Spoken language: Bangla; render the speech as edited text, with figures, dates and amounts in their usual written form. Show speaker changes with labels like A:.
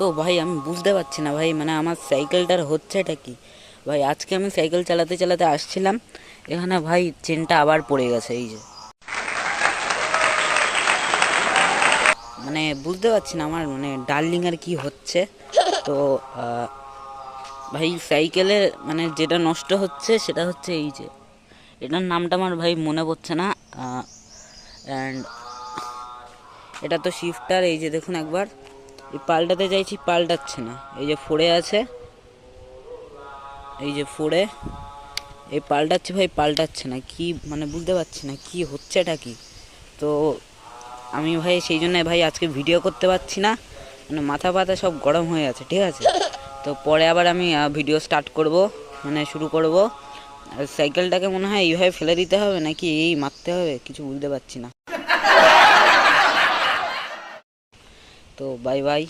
A: তো ভাই আমি বুঝতে পারছি না ভাই, মানে আমার সাইকেলটার হচ্ছেটা কি ভাই। আজকে আমি সাইকেল চালাতে চালাতে আসছিলাম, এখানে ভাই চেনটা আবার পড়ে গেছে। এই যে মানে বুঝতে পারছি না আমার মানে ডার্লিং আর কি হচ্ছে। তো ভাই সাইকেলের মানে যেটা নষ্ট হচ্ছে সেটা হচ্ছে এই যে, এটার নামটা আমার ভাই মনে পড়ছে না। অ্যান্ড এটা তো শিফটার। এই যে দেখুন একবার, এই পাল্টাতে চাইছি পাল্টাচ্ছে না। এই যে ফোড়ে আছে, এই যে ফোড়ে, এই পাল্টাচ্ছে ভাই পাল্টাচ্ছে না। কি মানে বুঝতে পারছি না কি হচ্ছে এটা কি। তো আমি ভাই সেই জন্য ভাই আজকে ভিডিও করতে পারছি না, মানে মাথা পাতা সব গরম হয়ে আছে, ঠিক আছে। তো পরে আবার আমি ভিডিও স্টার্ট করব, মানে শুরু করব। সাইকেলটাকে মনে হয় এইভাবে ফেলে দিতে হবে নাকি এই মারতে হবে, কিছু বুঝতে পারছি না। তো বাই বাই।